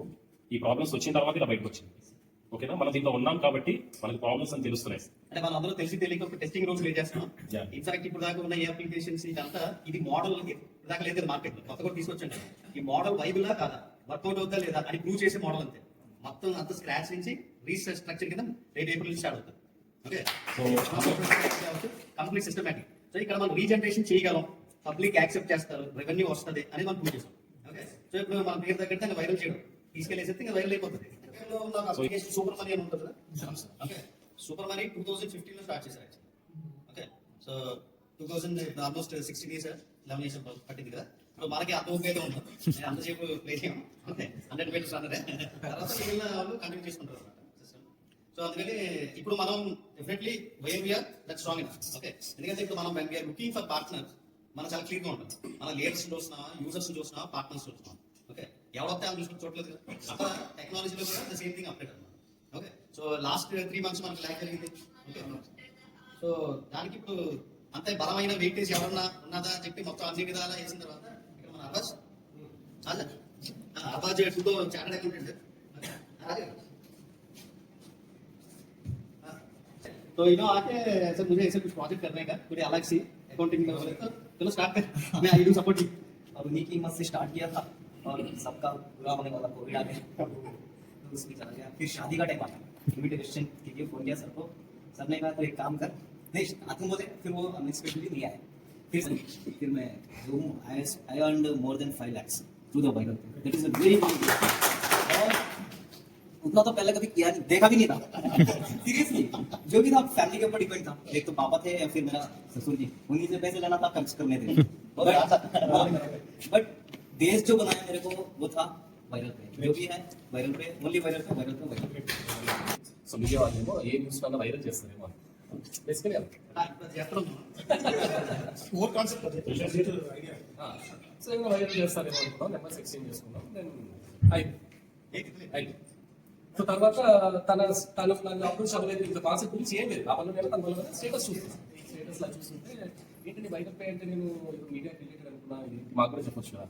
ఈ ప్రాబ్లమ్స్ వచ్చిన తర్వాత ఇలా బయటకు వచ్చింది. ఓకేనా, మనం దీంట్లో ఉన్నాం కాబట్టి మనకి ప్రాబ్లమ్స్ అని తెలుస్తున్నాయి. అంటే మనం అందరూ తెలిసి తెలియక ఒక టెస్టింగ్ రూమ్స్ క్రియేట్ చేస్తున్నాం. Yeah. ఇన్ఫాక్ట్ ఇప్పుడు దాకా ఉన్న ఏ అప్లికేషన్స్ ఇదంతా ఇది మోడల్ దాకా లేదు మార్కెట్ లో, కొత్త కూడా తీసుకొచ్చండి. ఈ మోడల్ వైబులా కాదా, వర్కౌట్ అవుతా లేదా అని ప్రూవ్ చేసే మోడల్ అంతే. మొత్తం అంత స్క్రాచ్ నుంచి రీస్ట్రక్చర్ కింద రేపు ఏప్రిల్ స్టార్ట్ అవుతుంది. Okay, complete systematic. సో ఇక్కడ మనం రీజనరేషన్ చేయగలం, పబ్లిక్ యాక్సెప్ట్ చేస్తారు, రెవెన్యూ వస్తుంది అని మనం ప్రూవ్ చేసాం. ఓకే, సో ఇప్పుడు మన పేరు దగ్గర దాన్ని వైరల్ చేయడం, తీసుకెళ్ళేసి ఇంకా వైరల్ అయిపోతుంది. సూపర్ మనీ అని ఉంటుంది కదా. ఓకే, సూపర్ మనీ 2015 లో స్టార్ట్ చేశారు. Okay, so 2000 almost 16 years 11 years పట్టింది కదా. సో మనకి అంత ఉపయోగం ఉంటుంది, నేను అంతసేపు ప్లే చేయను. ఓకే, 100 మీటర్స్ అన్నదే తర్వాత మిగిలిన వాళ్ళు కంటిన్యూ చేసుకుంటారు అన్నమాట సిస్టమ్. సో అందుకని ఇప్పుడు మనం definitely where we are that strong enough. Okay, ఎందుకంటే ఇప్పుడు మనం వీఆర్ లుకింగ్ ఫర్ పార్ట్నర్, మనం చాలా క్లియర్ గా ఉంటుంది. మన లీడర్స్ చూస్తున్నాం, యూజర్స్ చూస్తున్నాం, పార్ట్నర్స్ చూస్తున్నాం. ఓకే, ఎవడొస్తే ఆమె చూసుకుని చూడలేదు కదా. అక్కడ టెక్నాలజీలో కూడా ద సేమ్ థింగ్ అప్డేట్ అన్నమాట. ఓకే, సో లాస్ట్ 3 months మనకి ల్యాక్ జరిగింది. ఓకే, సో దానికి ఇప్పుడు అంతే బలమైన వెయిటేజ్ ఎవరన్నా ఉన్నదా అని చెప్పి మొత్తం అన్ని విధాలా వేసిన తర్వాత ఇక్కడ మన అబ్బాస్ టూతో చార్టెడ్ అకౌంటెంట్. तो यू नो आके सर मुझे ऐसे कुछ प्रोजेक्ट करने का, मुझे अलग सी अकाउंटिंग का बोले तो चलो स्टार्ट कर, मैं आई डू सपोर्ट यू. और उन्हीं की हिम्मत से स्टार्ट किया था और सबका बुरा होने वाला कोविड आ गया तो उसमें चला गया. फिर शादी का टाइम आया, इन्विटेशन के लिए फोन किया सर को. सर ने कहा तो एक काम कर, नहीं आत्म बोले, फिर वो अनएक्सपेक्टेडली नहीं आया. फिर मैं zoom I earned more than 5 lakhs through the viral. That is a very और उतना तो पहले कभी किया नहीं, देखा भी नहीं था. सीरियसली जो भी था फैमिली के ऊपर डिपेंड था. एक तो पापा थे या फिर मेरा ससुर जी, उन्हीं से पैसे लेना था, खर्च करने थे. बट देश जो बनाया मेरे को वो था वायरल पे. जो भी है वायरल पे, ओनली वायरल पे, वायरल पे, वायरल पे. సో మీడియా వాళ్ళేమో ఏ న్యూస్ కన్నా వైరల్ చేస్తారేమో బేసికలీ ఓవర్ కాన్సెప్ట్ అది ఐడియా. సో ఇంకా వైరల్ చేస్తారేమో అనుకున్నాం, నెంబర్స్ ఎక్స్చేంజ్ చేసుకున్నాం. దెన్ అయిపోయింది. సో తర్వాత తను అప్రోచ్ అవ్వలేదు, ఇంకా కాన్సెప్ట్ గురించి ఏం లేదు. ఆ పనులు నేను తన వల్ల స్టేటస్ చూస్తున్నాను. స్టేటస్ లా చూస్తుంటే ఏంటంటే వైరల్ పే అంటే నేను మీడియా రిలేటెడ్ అనుకున్నా, మాకు కూడా చెప్పొచ్చు కదా.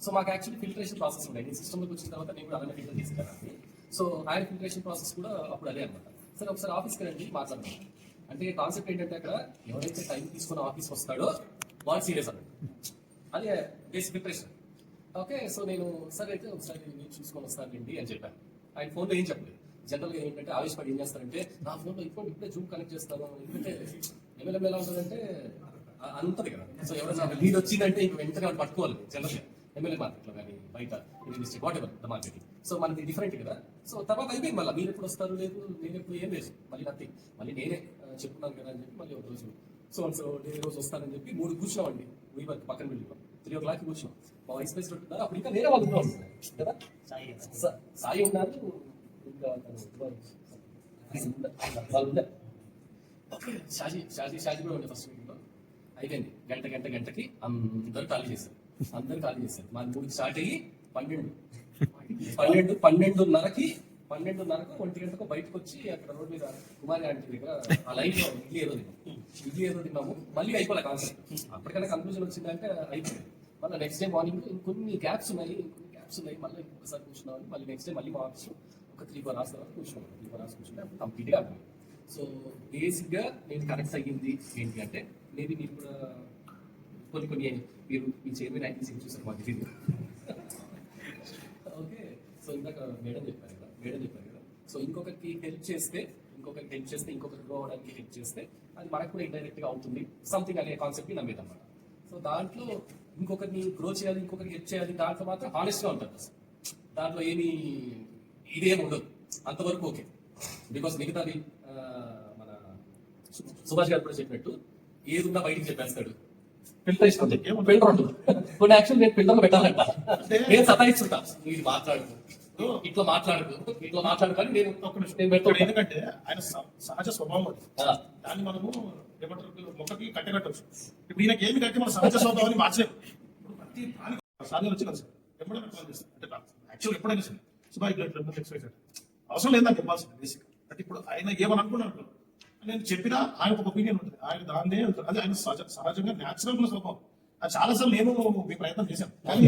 సో మాకు యాక్చువల్లీ ఫిల్టరేషన్ ప్రాసెస్ ఉన్నాయి. నేను సిస్టమ్లోకి వచ్చిన తర్వాత నేను కూడా అలానే ఫిల్టర్ చేసేదాన్ని. సో ఆయన ఫిల్టరేషన్ ప్రాసెస్ కూడా అప్పుడు అదే అనమాట. సరే ఒకసారి ఆఫీస్కి రండి మాట్లాడదాం అంటే కాన్సెప్ట్ ఏంటంటే అక్కడ ఎవరైతే టైం తీసుకుని ఆఫీస్ వస్తాడో వాడు సీరియస్ అన్నట్టు, అదే బేసిక్ ప్రిపరేషన్. ఓకే, సో నేను సరే అయితే ఒకసారి నేను చూసుకొని వస్తానండి అని చెప్పాను. ఆయన ఫోన్లో ఏం చెప్పలేదు. జనరల్గా ఏంటంటే ఆవేశపడి ఏం చేస్తారంటే నా ఫోన్లో ఇప్పుడే జూమ్ కనెక్ట్ చేస్తాను. ఎందుకంటే ఎమ్మెల్యే ఎలా ఉంటుందంటే అంతది కదా. సో ఎవరైనా లీడ్ వచ్చిందంటే ఇంక వెంటనే వాళ్ళు పట్టుకోవాలి. జనరల్గా ఎమ్మెల్యే మార్కెట్లో కానీ బయట district what ever the marketing. So మనది డిఫరెంట్ కదా. సో తర్వాత అయిపోయింది. మళ్ళీ మీరు ఎప్పుడు వస్తారు లేదు, నేను ఎప్పుడు ఏం లేదు, మళ్ళీ నథింగ్. మళ్ళీ నేనే చెప్తున్నాను కదా అని చెప్పి మళ్ళీ ఒక రోజు సో నేను రోజు వస్తానని చెప్పి 3 కూర్చున్నామండి. వీవర్ పక్కన వెళ్ళి 3 o'clock కూర్చున్నాం. మా వైస్ ప్రెసిడెంట్ ఉన్నారు, అప్పుడు ఇంకా వేరే వాళ్ళు ఉన్నారు కదా. సాయి ఉన్నారు, ఇంకా వాళ్ళు ఉన్నారు. షాజీ కూడా ఉండే ఫస్ట్ మీటింగ్లో. అయిపోయింది గంటకి అందరూ ఖాళీ చేశారు. మా 3కి స్టార్ట్ అయ్యి 12:30కి 1 బయటకు వచ్చి అక్కడ రోడ్ మీద కుమారి ఆంటీ దగ్గర ఆ లైన్ లో ఇడ్లీ ఏదో తిన్నాము. మళ్ళీ అయిపోలే కాన్సెప్ట్. అప్పటికైనా కన్క్లూజన్ వచ్చిందంటే అయిపోయింది. మళ్ళీ నెక్స్ట్ డే మార్నింగ్ ఇంకొన్ని గ్యాప్స్ ఉన్నాయి, మళ్ళీ ఇంకొకసారి కూర్చున్నాం. మళ్ళీ నెక్స్ట్ డే మళ్ళీ మా ఆఫీస్ ఒక 3-4 hours తర్వాత కూర్చున్నాం. 3-4 hours కూర్చుంటే అప్పుడు కంప్లీట్గా అయిపోయింది. సో బేసిక్గా నేను కనెక్ట్ అయ్యింది ఏంటి అంటే మేబీ మీరు కూడా కొన్ని మీరు మీ చైర్మన్ యాక్టివిటీ చూసారు మాకు తెలియదు. ఓకే, సో ఇందాక మేడం చెప్పారు కదా. సో ఇంకొకరికి హెల్ప్ చేస్తే ఇంకొకరికి గ్రో అవడానికి హెల్ప్ చేస్తే అది మనకు కూడా ఇండైరెక్ట్గా అవుతుంది సంథింగ్ అనే కాన్సెప్ట్ని నమ్మేదన్నమాట. సో దాంట్లో ఇంకొకరిని గ్రో చేయాలి, ఇంకొకరికి హెల్ప్ చేయాలి, దాంట్లో మాత్రం హానెస్ట్గా ఉంటుంది. దాంట్లో ఏమి ఇదేమి ఉండదు అంతవరకు. ఓకే, బికాస్ మిగతాది మన సుభాష్ గారు కూడా చెప్పినట్టు ఏదున్నా బయటికి చెప్పేస్తాడు. ఫిల్టర్ ఉండదు. కొన్ని యాక్చువల్ నేను ఫిల్టర్లో పెట్టాలంట, నేను సతాయిస్తుంటా. ఇది ఇట్లా మాట్లాడదు కానీ నేను పెడతాను. ఎందుకంటే ఆయన సహజ స్వభావం అది. దాన్ని మనము ఏమంటారు మొక్కకి కట్టవచ్చు. ఇప్పుడు ఈయనకి ఏమి కట్టి మన సహజ స్వభావాన్ని మార్చలేదు. ఇప్పుడు ప్రతి దానికి సాధన వచ్చి కదా సార్ ఎప్పుడైనా కాల్ చేస్తాను. అంటే యాక్చువల్ ఎప్పుడైనా సరే సుభాష్ ఎక్స్ప్రెస్ అవసరం లేదని చెప్పాల్సింది బేసిక్. అంటే ఇప్పుడు ఆయన ఏమని అనుకున్నాడు నేను చెప్పినా ఆయన ఒక ఒపీనియన్ ఉంటుంది, ఆయన దాన్నే అది ఆయన సహజంగా న్యాచురల్ ఉన్న స్వభావం. అది చాలాసార్లు నేను మీ ప్రయత్నం చేశాను కానీ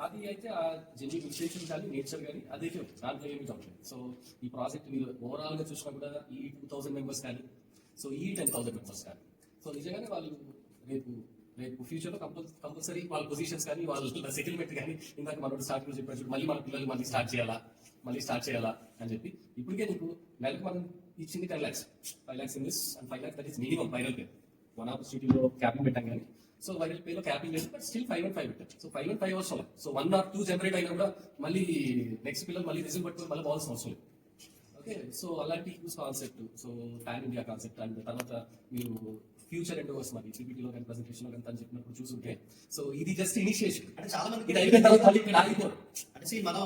అది అయితే ఆ జెన్యున్ విశ్లేషణ కానీ నేచర్ కానీ అదైతే దాంట్లో ఏమి డౌట్ లేదు. సో ఈ ప్రాజెక్ట్ మీరు ఓవరాల్ గా చూసినా కూడా ఈ 2000 మెంబర్స్ కానీ సో ఈ 10,000 మెంబర్స్ కానీ సో నిజంగానే వాళ్ళు రేపు రేపు ఫ్యూచర్ లో కంపల్సరీ వాళ్ళ పొజిషన్స్ కానీ వాళ్ళ సెటిల్మెంట్ కానీ ఇందాక మనం స్టార్ట్ చెప్పారు చూడు, మళ్ళీ మన పిల్లలు మళ్ళీ స్టార్ట్ చేయాలా అని చెప్పి ఇప్పటికే నీకు నెలకు మనం ఇచ్చింది 10 lakhs, 5 lakhs in this and 5 lakhs that is minimum viral pay. One ఆపర్చునిటీలో క్యాపింగ్ పెట్టాం కానీ సో వైరల్ పేలో క్యాపింగ్ లేదు, బట్ స్టిల్ 5 and 5 పెట్టాం. సో 5 and 5 అవసరం లేదు. సో 1 or 2 జనరేట్ అయినా కూడా మళ్ళీ నెక్స్ట్ పిల్లలు మళ్ళీ రిజల్ట్ పట్టుకొని మళ్ళీ బాల్సిన అవసరం లేదు. ఓకే, సో అలాంటి use concept, so pan India concept and తర్వాత మీరు ఫ్యూచర్ ఎండోవర్స్ మరి పీపీటీలో కానీ ప్రెజెంటేషన్ కానీ తను చెప్పినప్పుడు చూసుంటే సో ఇది జస్ట్ ఇనిషియేషన్. అంటే చాలా మంది ఇది అయిపోయిన తర్వాత మళ్ళీ ఇక్కడ ఆగిపోరు. అంటే see, మనం